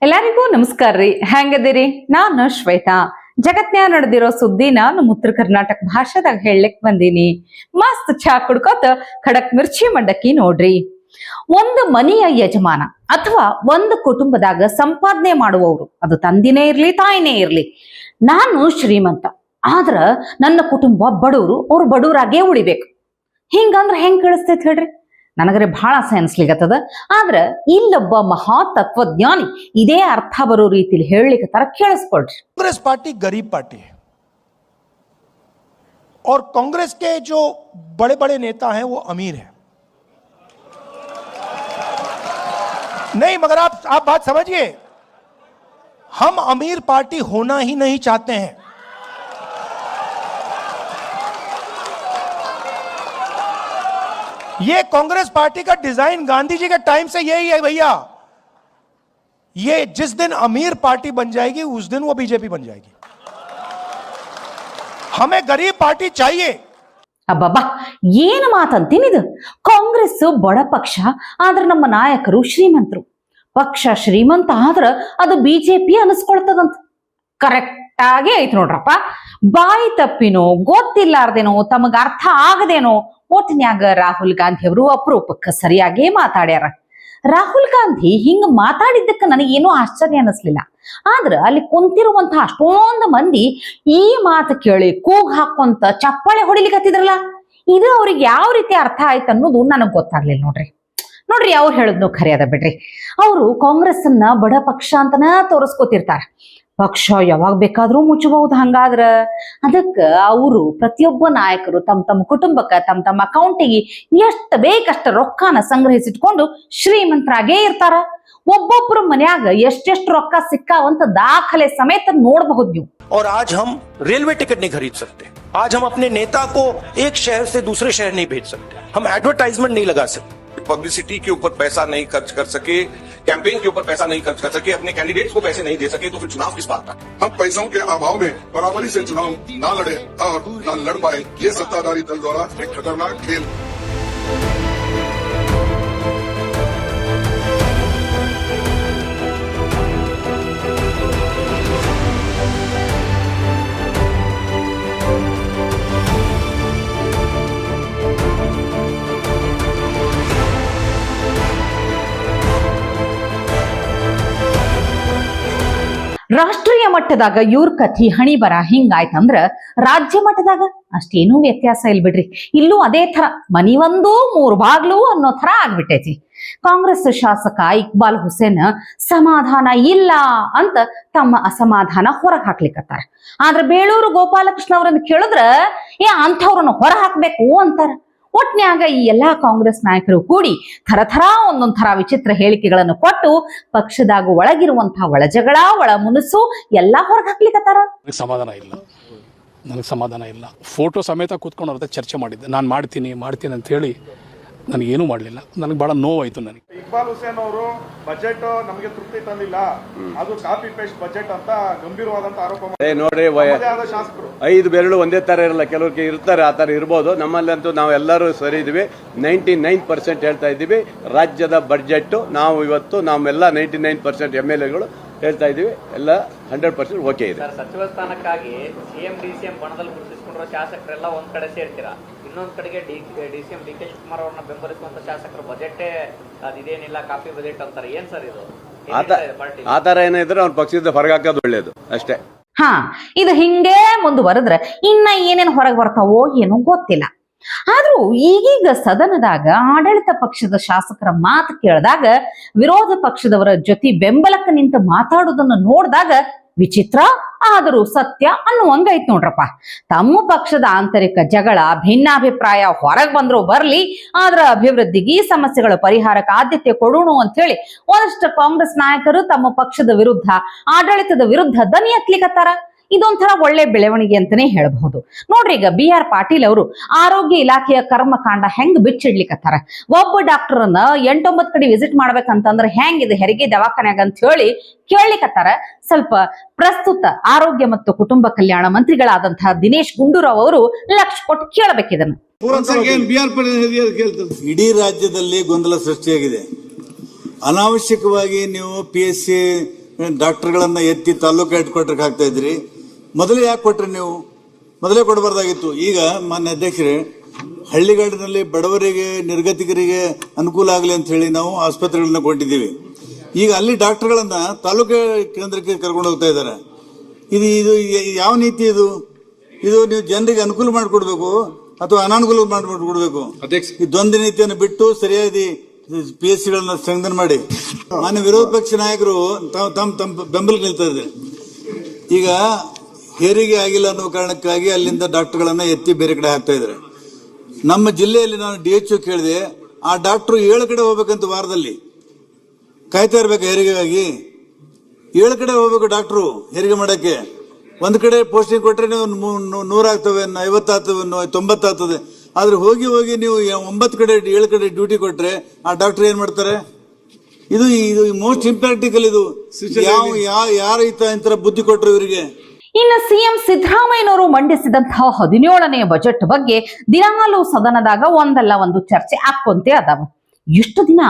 ಎಲ್ಲರಿಗೂ ನಮಸ್ಕಾರ ರೀ. ಹೆಂಗದಿರಿ? ನಾನು ಶ್ವೇತಾ. ಜಗತ್ನ್ಯಾಗ ನಡೆದಿರೋ ಸುದ್ದಿ ನಾನು ಉತ್ತರ ಕರ್ನಾಟಕ ಭಾಷೆದಾಗ ಹೇಳಲಿಕ್ ಬಂದೀನಿ. ಮಸ್ತ್ ಚಾ ಕುಡ್ಕೋತ ಖಡಕ್ ಮಿರ್ಚಿ ಮಂಡಕ್ಕಿ ನೋಡ್ರಿ. ಒಂದು ಮನೆಯ ಯಜಮಾನ ಅಥವಾ ಒಂದು ಕುಟುಂಬದಾಗ ಸಂಪಾದನೆ ಮಾಡುವವರು, ಅದು ತಂದಿನೇ ಇರ್ಲಿ ತಾಯಿನೇ ಇರ್ಲಿ, ನಾನು ಶ್ರೀಮಂತ ಆದ್ರ ನನ್ನ ಕುಟುಂಬ ಬಡವರು, ಅವ್ರು ಬಡವರಾಗೇ ಉಳಿಬೇಕು, ಹಿಂಗಂದ್ರ ಹೆಂಗ್ ಕೇಳಿಸ್ತೈತಿ ಹೇಳ್ರಿ? ನನಗರೆ ಬಹಳ ಅನ್ಸ್ಲಿಗತ್ತದ. ಆದ್ರ ಇಲ್ಲೊಬ್ಬ ಮಹಾ ತತ್ವಜ್ಞಾನಿ ಇದೇ ಅರ್ಥ ಬರೋ ರೀತಿಲಿ ಹೇಳಲಿಕ್ಕೆ ತರ ಕೇಳಿಸ್ಕೊಳ್ರಿ. कांग्रेस पार्टी गरीब पार्टी है और कांग्रेस के जो बड़े बड़े नेता हैं वो अमीर हैं। नहीं, मगर आप बात समझिए, हम अमीर पार्टी होना ही नहीं चाहते हैं। ये कांग्रेस पार्टी का डिजाइन गांधी जी के टाइम से यही है भैया। ये जिस दिन अमीर पार्टी बन जाएगी उस दिन वो बीजेपी बन जाएगी। हमें गरीब पार्टी चाहिए। ಅಬ್ಬಬ್ಬಾ, ಏನು ಮಾತಂತೀನಿದು? ಕಾಂಗ್ರೆಸ್ ಬಡ ಪಕ್ಷ ಆದ್ರೆ ನಮ್ಮ ನಾಯಕರು ಶ್ರೀಮಂತರು. ಪಕ್ಷ ಶ್ರೀಮಂತ ಆದ್ರ ಅದು ಬಿಜೆಪಿ ಅನಿಸ್ಕೊಳ್ತದಂತ. ಕರೆಕ್ಟ್ ಆಗಿ ಐತ್ ನೋಡ್ರಪ್ಪ. ಬಾಯಿ ತಪ್ಪಿನೋ ಗೊತ್ತಿಲ್ಲಾರ್ದೇನೋ ತಮಗ ಅರ್ಥ ಆಗದೇನೋ ಒಟ್ಟಿನ್ಯಾಗ ರಾಹುಲ್ ಗಾಂಧಿ ಅವರು ಅಪರೂಪಕ್ಕೆ ಸರಿಯಾಗೇ ಮಾತಾಡ್ಯಾರ. ರಾಹುಲ್ ಗಾಂಧಿ ಹಿಂಗ ಮಾತಾಡಿದ್ದಕ್ಕೆ ನನಗೇನೂ ಆಶ್ಚರ್ಯ ಅನಿಸ್ಲಿಲ್ಲ. ಆದ್ರ ಅಲ್ಲಿ ಕುಂತಿರುವಂತಹ ಅಷ್ಟೊಂದು ಮಂದಿ ಈ ಮಾತು ಕೇಳಿ ಕೂಗ್ ಹಾಕೊಂತ ಚಪ್ಪಾಳೆ ಹೊಡಿಲಿಕತ್ತಿದ್ರಲ್ಲ, ಇದು ಅವ್ರಿಗೆ ಯಾವ ರೀತಿ ಅರ್ಥ ಆಯ್ತು ಅನ್ನೋದು ನನಗ್ ಗೊತ್ತಾಗ್ಲಿಲ್ಲ ನೋಡ್ರಿ. ಅವ್ರು ಹೇಳದ್ನು ಖರೆ ಅದ ಬಿಡ್ರಿ. ಅವರು ಕಾಂಗ್ರೆಸ್ ಅನ್ನ ಬಡ ಪಕ್ಷ ಅಂತನ ತೋರಿಸ್ಕೋತಿರ್ತಾರ. ಪಕ್ಷ ಯಾವಾಗ ಬೇಕಾದ್ರೂ ಮುಚ್ಚಬಹುದು. ಹಂಗಾದ್ರ ಅದಕ್ಕ ಅವರು ಪ್ರತಿಯೊಬ್ಬ ನಾಯಕರು ತಮ್ಮ ಕುಟುಂಬಕ್ಕ ತಮ್ಮ ಅಕೌಂಟಿಗೆ ಎಷ್ಟು ಬೇಕಷ್ಟ ರೊಕ್ಕನ ಸಂಗ್ರಹಿಸಿಟ್ಕೊಂಡು ಶ್ರೀಮಂತರಾಗೇ ಇರ್ತಾರ. ಒಬ್ಬೊಬ್ರು ಮನ್ಯಾಗ ಎಷ್ಟೆಷ್ಟು ರೊಕ್ಕ ಸಿಕ್ಕಾವಂತ ದಾಖಲೆ ಸಮೇತ ನೋಡಬಹುದು ನೀವು. और आज हम रेलवे टिकट नहीं खरीद सकते, आज हम अपने नेता को एक शहर से दूसरे शहर नहीं भेज सकते, हम एडवर्टाइजमेंट नहीं लगा सकते, पब्लिसिटी के ऊपर पैसा नहीं खर्च कर सके, कैंपेन के ऊपर पैसा नहीं खर्च कर सके, अपने कैंडिडेट्स को पैसे नहीं दे सके, तो फिर चुनाव किस बात का? हम पैसों के अभाव में बराबरी से चुनाव ना लड़े और ना लड़ पाए, ये सत्ताधारी दल द्वारा एक खतरनाक खेल। ರಾಷ್ಟ್ರೀಯ ಮಟ್ಟದಾಗ ಇವ್ರ ಕಥಿ ಹಣಿ ಬರ ಹಿಂಗಾಯ್ತಂದ್ರ ರಾಜ್ಯ ಮಟ್ಟದಾಗ ಅಷ್ಟೇನೂ ವ್ಯತ್ಯಾಸ ಇಲ್ ಬಿಡ್ರಿ. ಇಲ್ಲೂ ಅದೇ ತರ ಮನಿ ಒಂದು ಮೂರು ಬಾಗ್ಲು ಅನ್ನೋ ತರ ಆಗ್ಬಿಟ್ಟೈತಿ. ಕಾಂಗ್ರೆಸ್ ಶಾಸಕ ಇಕ್ಬಾಲ್ ಹುಸೇನ್ ಸಮಾಧಾನ ಇಲ್ಲ ಅಂತ ತಮ್ಮ ಅಸಮಾಧಾನ ಹೊರಗೆ ಹಾಕ್ಲಿಕ್ಕತ್ತಾರ. ಆದ್ರೆ ಬೇಳೂರು ಗೋಪಾಲಕೃಷ್ಣ ಅವ್ರನ್ನ ಕೇಳಿದ್ರ ಅಂಥವ್ರನ್ನ ಹೊರ ಹಾಕ್ಬೇಕು ಅಂತಾರ. ಒಟ್ನ್ಯಾಗ ಈ ಎಲ್ಲಾ ಕಾಂಗ್ರೆಸ್ ನಾಯಕರು ಕೂಡಿ ಥರ ಒಂದೊಂದ್ ಥರ ವಿಚಿತ್ರ ಹೇಳಿಕೆಗಳನ್ನು ಕೊಟ್ಟು ಪಕ್ಷದಾಗ ಒಳಗಿರುವಂತಹ ಒಳಜಗಳ ಒಳ ಮುನಸು ಎಲ್ಲಾ ಹೊರಗೆ ಹಾಕ್ಲಿಕ್ಕತ್ತಾರ. ನನಗೆ ಸಮಾಧಾನ ಇಲ್ಲ. ಫೋಟೋ ಸಮೇತ ಕೂತ್ಕೊಂಡು ಅವ್ರ ಜೊತೆ ಚರ್ಚೆ ಮಾಡಿದ್ದೆ. ನಾನು ಮಾಡ್ತೀನಿ ಅಂತ ಹೇಳಿ ನನಗೇನು ಮಾಡಲಿಲ್ಲ. ನನಗೆ ಬಹಳ ನೋವಾಯ್ತು. ನನಗೆ ಇಕ್ಬಾಲ್ ಹುಸೇನ್ ಅವರು ಬಜೆಟ್ ನಮಗೆ ತೃಪ್ತಿ ತಂದಿಲ್ಲ, ಅದು ಕಾಪಿ ಪೇಸ್ಟ್ ಬಜೆಟ್ ಅಂತ ಗಂಭೀರವಾದಂತ ಆರೋಪ ನೋಡ್ರಿ, 5 ಬೆರಳು ಒಂದೇ ತರ ಇರಲ್ಲ, ಕೆಲವ್ರಿಗೆ ಇರ್ತಾರೆ, ಆ ತರ ಇರ್ಬೋದು. ನಮ್ಮಲ್ಲಂತೂ ನಾವು ಎಲ್ಲರೂ ಸರಿ ಇದೀವಿ. 99% ಹೇಳ್ತಾ ಇದ್ದೀವಿ ರಾಜ್ಯದ ಬಜೆಟ್. ನಾವು ಇವತ್ತು ನಾವೆಲ್ಲ 99% MLAಗಳು ಹೇಳ್ತಾ ಇದೀವಿ, ಎಲ್ಲ 100% ಓಕೆ ಇದೆ. ಸಚಿವ ಸ್ಥಾನಕ್ಕಾಗಿ ಸಿಎಂ ಡಿಸಿಎಂ ಬಣದಲ್ಲಿ ಗುರುತಿಸಿಕೊಂಡಿರೋ ಶಾಸಕರೆಲ್ಲ ಒಂದ್ ಕಡೆ ಸೇರ್ತೀರಾ, ಇನ್ನೊಂದ್ ಕಡೆಗೆ ಡಿಸಿಎಂ ಡಿ ಕೆ ಶಿವಕುಮಾರ್ ಅವ್ರನ್ನ ಬೆಂಬಲಿಸುವಂತ ಶಾಸಕರು ಬಜೆಟ್ ಅದೇನಿಲ್ಲ ಕಾಪಿ ಬಜೆಟ್ ಅಂತಾರೆ. ಏನ್ ಸರ್ ಇದು? ಆ ತರ ಏನಿದ್ರೆ ಅವ್ರ ಪಕ್ಷದಿಂದ ಹೊರಗೆ ಹಾಕೋದು ಒಳ್ಳೇದು ಅಷ್ಟೇ. ಇದು ಹಿಂಗೇ ಮುಂದುವರೆದ್ರೆ ಇನ್ನ ಏನೇನ್ ಹೊರಗೆ ಬರ್ತಾವೋ ಏನೋ ಗೊತ್ತಿಲ್ಲ. ಆದ್ರೂ ಈಗೀಗ ಸದನದಾಗ ಆಡಳಿತ ಪಕ್ಷದ ಶಾಸಕರ ಮಾತು ಕೇಳಿದಾಗ ವಿರೋಧ ಪಕ್ಷದವರ ಜೊತೆ ಬೆಂಬಲಕ್ಕೆ ನಿಂತು ಮಾತಾಡೋದನ್ನು ನೋಡಿದಾಗ ವಿಚಿತ್ರ ಆದರೂ ಸತ್ಯ ಅನ್ನುವಂಗೈತ್ ನೋಡ್ರಪ್ಪ. ತಮ್ಮ ಪಕ್ಷದ ಆಂತರಿಕ ಜಗಳ ಭಿನ್ನಾಭಿಪ್ರಾಯ ಹೊರಗೆ ಬಂದ್ರು ಬರ್ಲಿ, ಆದ್ರ ಅಭಿವೃದ್ಧಿಗೆ ಈ ಸಮಸ್ಯೆಗಳ ಪರಿಹಾರಕ್ಕೆ ಆದ್ಯತೆ ಕೊಡೋಣ ಅಂತ ಹೇಳಿ ಒಂದಷ್ಟು ಕಾಂಗ್ರೆಸ್ ನಾಯಕರು ತಮ್ಮ ಪಕ್ಷದ ವಿರುದ್ಧ ಆಡಳಿತದ ವಿರುದ್ಧ ದನಿ ಎತ್ತಲಿಕತ್ತಾರ. ಇದೊಂಥರ ಒಳ್ಳೆ ಬೆಳವಣಿಗೆ ಅಂತಾನೆ ಹೇಳಬಹುದು. ನೋಡ್ರಿ, ಈಗ BR ಪಾಟೀಲ್ ಅವರು ಆರೋಗ್ಯ ಇಲಾಖೆಯ ಕರ್ಮಕಾಂಡ ಹೆಂಗ್ ಬಿಚ್ಚಿಡ್ಲಿಕ್ಕತ್ತಾರ. ಒಬ್ಬ ಡಾಕ್ಟರ್ನ 8-9 ಕಡೆ ವಿಸಿಟ್ ಮಾಡ್ಬೇಕಂತಂದ್ರೆ ಹೆಂಗಿದೆ ಹೆರಿಗೆ ದವಾಖಾನ್ಯಾಗ ಅಂತ ಹೇಳಿ ಕೇಳಲಿಕ್ಕತ್ತಾರ. ಸ್ವಲ್ಪ ಪ್ರಸ್ತುತ ಆರೋಗ್ಯ ಮತ್ತು ಕುಟುಂಬ ಕಲ್ಯಾಣ ಮಂತ್ರಿಗಳಾದಂತಹ ದಿನೇಶ್ ಗುಂಡೂರಾವ್ ಅವರು ಲಕ್ಷ ಕೊಟ್ಟು ಕೇಳಬೇಕಿದನ್ನು. ಇಡೀ ರಾಜ್ಯದಲ್ಲಿ ಗೊಂದಲ ಸೃಷ್ಟಿಯಾಗಿದೆ. ಅನಾವಶ್ಯಕವಾಗಿ ನೀವು PSC ಡಾಕ್ಟರ್ಗಳನ್ನ ಎತ್ತಿ ತಾಲೂಕು ಹೆಡ್ ಕ್ವಾರ್ಟರ್ಗೆ ಹಾಕ್ತಾ ಇದ್ರಿ. ಮೊದಲೇ ಯಾಕೆ ಕೊಟ್ರಿ ನೀವು? ಮೊದಲೇ ಕೊಡಬಾರ್ದಾಗಿತ್ತು. ಈಗ ಮಾನ್ಯ ಅಧ್ಯಕ್ಷರೇ, ಹಳ್ಳಿಗಾಡಿನಲ್ಲಿ ಬಡವರಿಗೆ ನಿರ್ಗತಿಕರಿಗೆ ಅನುಕೂಲ ಆಗಲಿ ಅಂತ ಹೇಳಿ ನಾವು ಆಸ್ಪತ್ರೆಗಳನ್ನ ಕೊಟ್ಟಿದ್ದೀವಿ. ಈಗ ಅಲ್ಲಿ ಡಾಕ್ಟರ್ಗಳನ್ನ ತಾಲೂಕು ಕೇಂದ್ರಕ್ಕೆ ಕರ್ಕೊಂಡು ಹೋಗ್ತಾ ಇದ್ದಾರೆ. ಇದು ಇದು ಯಾವ ನೀತಿ ಇದು? ಇದು ನೀವು ಜನರಿಗೆ ಅನುಕೂಲ ಮಾಡಿಕೊಡ್ಬೇಕು ಅಥವಾ ಅನಾನುಕೂಲ ಮಾಡಿಕೊಡ್ಬೇಕು? ಈ ದ್ವಂದ್ವ ನೀತಿಯನ್ನು ಬಿಟ್ಟು ಸರಿಯಾಗಿ PSC ಗಳನ್ನ ಸ್ಟ್ರೆಂಥನ್ ಮಾಡಿ. ಮಾನ್ಯ ವಿರೋಧ ಪಕ್ಷ ನಾಯಕರು ತಮ್ಮ ಬೆಂಬಲ ನಿಲ್ತಾ ಇದ್ದಾರೆ. ಈಗ ಹೆರಿಗೆ ಆಗಿಲ್ಲ ಅನ್ನೋ ಕಾರಣಕ್ಕಾಗಿ ಅಲ್ಲಿಂದ ಡಾಕ್ಟರ್ಗಳನ್ನ ಎತ್ತಿ ಬೇರೆ ಕಡೆ ಹಾಕ್ತಾ ಇದ್ದಾರೆ. ನಮ್ಮ ಜಿಲ್ಲೆಯಲ್ಲಿ ನಾನು DHO ಕೇಳಿದೆ, ಆ ಡಾಕ್ಟರ್ 7 ಕಡೆ ಹೋಗ್ಬೇಕಂತ ವಾರದಲ್ಲಿ ಕಾಯ್ತಾ ಇರ್ಬೇಕು ಹೆರಿಗೆಗಾಗಿ. 7 ಕಡೆ ಹೋಗ್ಬೇಕು ಡಾಕ್ಟ್ರು ಹೆರಿಗೆ ಮಾಡಕ್ಕೆ. ಒಂದ್ ಕಡೆ ಪೋಸ್ಟಿಂಗ್ ಕೊಟ್ರೆ ನೀವು 100 ಆಗ್ತವೆ, 50 ಆಗ್ತವೆ, 90 ಆಗ್ತದೆ. ಆದ್ರೆ ಹೋಗಿ ಹೋಗಿ ನೀವು 9 ಕಡೆ 7 ಕಡೆ ಡ್ಯೂಟಿ ಕೊಟ್ರೆ ಆ ಡಾಕ್ಟರ್ ಏನ್ ಮಾಡ್ತಾರೆ? ಇದು ಮೋಸ್ಟ್ ಇಂಪ್ರಾಕ್ಟಿಕಲ್. ಇದು ಯಾರ ಇಂತರ ಬುದ್ಧಿ ಕೊಟ್ರು ಇವರಿಗೆ? ಇನ್ನು ಸಿಎಂ ಸಿದ್ದರಾಮಯ್ಯನವರು ಮಂಡಿಸಿದಂತಹ 17ನೇ ಬಜೆಟ್ ಬಗ್ಗೆ ದಿನಾಲೂ ಸದನದಾಗ ಒಂದಲ್ಲ ಒಂದು ಚರ್ಚೆ ಆಕ್ಕೊಂತೆ ಅದಾವ. ಇಷ್ಟು ದಿನ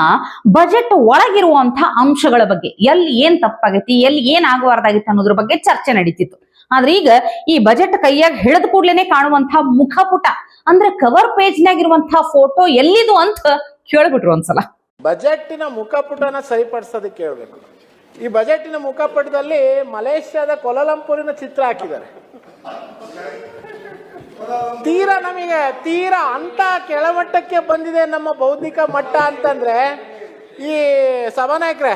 ಬಜೆಟ್ ಒಳಗಿರುವಂತಹ ಅಂಶಗಳ ಬಗ್ಗೆ, ಎಲ್ಲಿ ಏನ್ ತಪ್ಪಾಗೈತಿ, ಎಲ್ಲಿ ಏನ್ ಆಗಬಾರ್ದಾಗಿತ್ತು ಅನ್ನೋದ್ರ ಬಗ್ಗೆ ಚರ್ಚೆ ನಡೀತಿತ್ತು. ಆದ್ರೆ ಈಗ ಈ ಬಜೆಟ್ ಕೈಯಾಗ ಹಿಡಿದ ಕೂಡ್ಲೇನೆ ಕಾಣುವಂತಹ ಮುಖಪುಟ ಅಂದ್ರೆ ಕವರ್ ಪೇಜ್ನಾಗಿರುವಂತಹ ಫೋಟೋ ಎಲ್ಲಿದು ಅಂತ ಕೇಳ್ಬಿಟ್ರು ಒಂದ್ಸಲ. ಬಜೆಟ್ಟಿನ ಮುಖಪುಟನ ಸರಿಪಡಿಸೋದಕ್ಕೆ ಹೇಳ್ಬೇಕು. ಈ ಬಜೆಟಿನ ಮುಖಪಟದಲ್ಲಿ ಮಲೇಷ್ಯಾದ ಕೊಲಾಲಂಪುರಿನ ಚಿತ್ರ ಹಾಕಿದ್ದಾರೆ. ತೀರಾ ಅಂತ ಕೆಳಮಟ್ಟಕ್ಕೆ ಬಂದಿದೆ ನಮ್ಮ ಬೌದ್ಧಿಕ ಮಟ್ಟ ಅಂತಂದ್ರೆ ಈ ಸಭಾನಾಯಕರೇ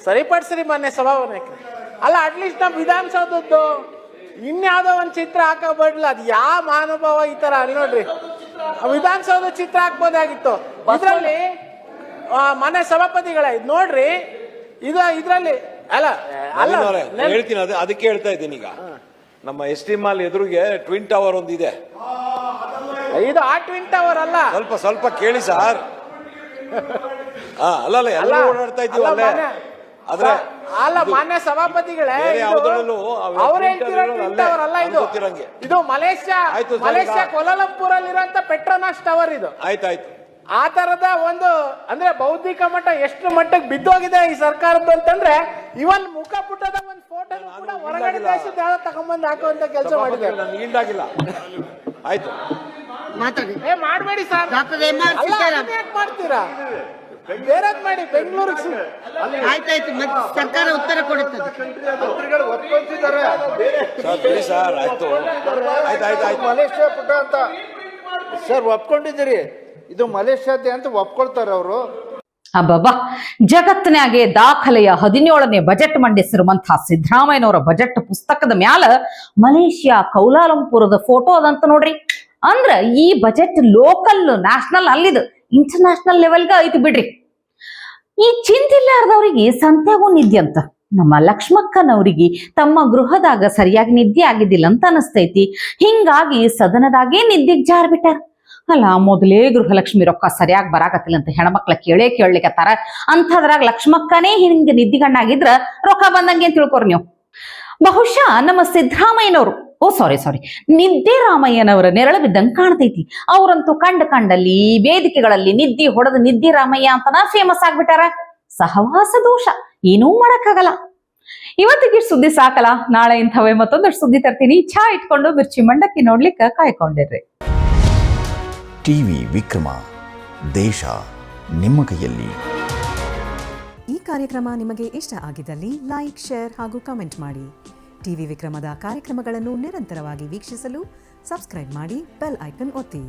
ಸರಿಪಡಿಸ್ರಿ. ಮಾನ್ಯ ಸಭಾನಾಯಕರೇ, ಅಲ್ಲ ಅಟ್ಲೀಸ್ಟ್ ನಮ್ಮ ವಿಧಾನಸೌಧದ್ದು ಇನ್ಯಾವುದೋ ಒಂದು ಚಿತ್ರ ಹಾಕಬೇಡಲ್ಲ. ಅದು ಯಾವ ಮಹಾನುಭಾವ ಈ ತರ ಅಲ್ಲಿ ನೋಡ್ರಿ, ವಿಧಾನಸೌಧ ಚಿತ್ರ ಹಾಕ್ಬೋದಾಗಿತ್ತು. ಇದರಲ್ಲಿ ಮಾನ್ಯ ಸಭಾಪತಿಗಳೇ ಇದು ನೋಡ್ರಿ, ಇದ್ರಲ್ಲಿ ಅಲ್ಲ ಹೇಳ್ತೀನಿ, ಅದಕ್ಕೆ ಹೇಳ್ತಾ ಇದ್ದೀನಿ. ಈಗ ನಮ್ಮ ST ಮಾಲ್ ಎದುರಿಗೆ ಟ್ವಿನ್ ಟವರ್ ಒಂದಿದೆ. ಇದು ಆ ಟ್ವಿನ್ ಟವರ್ ಅಲ್ಲ, ಸ್ವಲ್ಪ ಕೇಳಿ ಸರ್. ಅಲ್ಲ ಎಲ್ಲ ಓಡಾಡ್ತಾ ಇದೀವಿ ಅಲ್ಲೇ. ಆದ್ರೆ ಅಲ್ಲ ಮಾನ್ಯ ಸಭಾಪತಿಗಳೇ, ಅವ್ರು ಹೇಳ್ತಿರೋ ಟ್ವಿನ್ ಟವರ್ ಅಲ್ಲ ಇದು. ಇದು ಮಲೇಷ್ಯಾ ಕೊಲಾಲಂಪುರ್ ಅಲ್ಲಿರುವಂತ ಪೆಟ್ರೋನಾಸ್ ಟವರ್ ಇದು. ಆಯ್ತಾಯ್ತು. ಆ ತರದ ಒಂದು ಅಂದ್ರೆ ಬೌದ್ಧಿಕ ಮಟ್ಟ ಎಷ್ಟು ಮಟ್ಟಕ್ಕೆ ಬಿದ್ದೋಗಿದೆ ಈ ಸರ್ಕಾರದ್ದು ಅಂತಂದ್ರೆ ಇವನ್ ಮುಖಪುಟದ ಒಂದು ಫೋಟೋ ಕೂಡ ಹೊರಗಡೆ ದೇಶದ ಯಾವ್ದೋ ತಗೊಂಡ್ಬಂದು ಹಾಕುವಂತ ಕೆಲಸ ಮಾಡಿದ್ದಾರೆ. ಆಯ್ತು, ಮಾಡಬೇಡಿ ಸರ್. ಮಾಡ್ತೀರಾ? ಬೇರೆದ್ ಮಾಡಿ. ಬೆಂಗಳೂರಿಗೆ ಆಯ್ತಾಯ್ತು, ಸರ್ಕಾರ ಉತ್ತರ ಕೊಡುತ್ತದೆ. ಸರ್ ಆಯ್ತು. ಮಲೇಷ್ಯಾ ಪುಟ ಅಂತ ಸರ್ ಒಪ್ಕೊಂಡಿದ್ದೀರಿ. ಇದು ಮಲೇಷ್ಯಾದ್ದೆ ಅಂತ ಒಪ್ಕೊಳ್ತಾರೆ ಅವರು. ಅಬ್ಬಬ್ಬಾ, ಜಗತ್ತಿನಾಗೆ ದಾಖಲೆಯ 17ನೇ ಬಜೆಟ್ ಮಂಡಿಸಿರುವಂತಹ ಸಿದ್ದರಾಮಯ್ಯನವರ ಬಜೆಟ್ ಪುಸ್ತಕದ ಮ್ಯಾಲ ಮಲೇಷ್ಯಾ ಕೌಲಾಲಂಪುರದ ಫೋಟೋ ಅದಂತ ನೋಡ್ರಿ. ಅಂದ್ರ ಈ ಬಜೆಟ್ ಲೋಕಲ್ ನ್ಯಾಷನಲ್ ಅಲ್ಲಿದು ಇಂಟರ್ನ್ಯಾಷನಲ್ ಲೆವೆಲ್ಗೆ ಐತಿ ಬಿಡ್ರಿ. ಈ ಚಿಂತಿಲ್ಲಾರ್ದವ್ರಿಗೆ ಸಂತ್ಯಾಗೂ ನಿದ್ದೆ ಅಂತ. ನಮ್ಮ ಲಕ್ಷ್ಮಕ್ಕನವ್ರಿಗೆ ತಮ್ಮ ಗೃಹದಾಗ ಸರಿಯಾಗಿ ನಿದ್ದೆ ಆಗಿದ್ದಿಲ್ಲ ಅಂತ ಅನಸ್ತೈತಿ. ಹಿಂಗಾಗಿ ಸದನದಾಗೆ ನಿದ್ದೆಗೆ ಜಾರ್ ಬಿಟ್ಟಾರ. ಅಲ್ಲ, ಮೊದಲೇ ಗೃಹಲಕ್ಷ್ಮಿ ರೊಕ್ಕ ಸರಿಯಾಗಿ ಬರಾಕತ್ತಿಲ್ಲ ಅಂತ ಹೆಣ್ಮಕ್ಳ ಕೇಳಿಕತ್ತಾರ. ಅಂಥದ್ರಾಗ ಲಕ್ಷ್ಮಕ್ಕನೇ ಹಿಂಗ ನಿದ್ದಿಗಣ್ಣಾಗಿದ್ರ ರೊಕ್ಕ ಬಂದಂಗೆ ಅಂತ ತಿಳ್ಕೊರಿ ನೀವು. ಬಹುಶಃ ನಮ್ಮ ಸಿದ್ದರಾಮಯ್ಯನವರು ಸಾರಿ ನಿದ್ದೆ ರಾಮಯ್ಯನವರ ನೆರಳು ಬಿದ್ದಂಗೆ ಕಾಣ್ತೈತಿ. ಅವರಂತೂ ಕಂಡಲ್ಲಿ ವೇದಿಕೆಗಳಲ್ಲಿ ನಿದ್ದೆ ಹೊಡೆದು ನಿದ್ದೆ ರಾಮಯ್ಯ ಅಂತನ ಫೇಮಸ್ ಆಗ್ಬಿಟ್ಟಾರ. ಸಹವಾಸ ದೋಷ, ಏನೂ ಮಾಡಕ್ಕಾಗಲ್ಲ. ಇವತ್ತಿಗೆ ಸುದ್ದಿ ಸಾಕಲ್ಲ, ನಾಳೆ ಇಂಥವೇ ಮತ್ತೊಂದಷ್ಟು ಸುದ್ದಿ ತರ್ತೀನಿ. ಚಾ ಇಟ್ಕೊಂಡು ಮಿರ್ಚಿ ಮಂಡಕ್ಕಿ ನೋಡ್ಲಿಕ್ಕೆ ಕಾಯ್ಕೊಂಡಿರ್ರಿ. ಟಿವಿ ವಿಕ್ರಮ, ದೇಶ ನಿಮ್ಮ ಕೈಯಲ್ಲಿ. ಈ ಕಾರ್ಯಕ್ರಮ ನಿಮಗೆ ಇಷ್ಟ ಆಗಿದ್ದಲ್ಲಿ ಲೈಕ್, ಶೇರ್ ಹಾಗೂ ಕಮೆಂಟ್ ಮಾಡಿ. ಟಿವಿ ವಿಕ್ರಮದ ಕಾರ್ಯಕ್ರಮಗಳನ್ನು ನಿರಂತರವಾಗಿ ವೀಕ್ಷಿಸಲು ಸಬ್ಸ್ಕ್ರೈಬ್ ಮಾಡಿ, ಬೆಲ್ ಐಕನ್ ಒತ್ತಿ.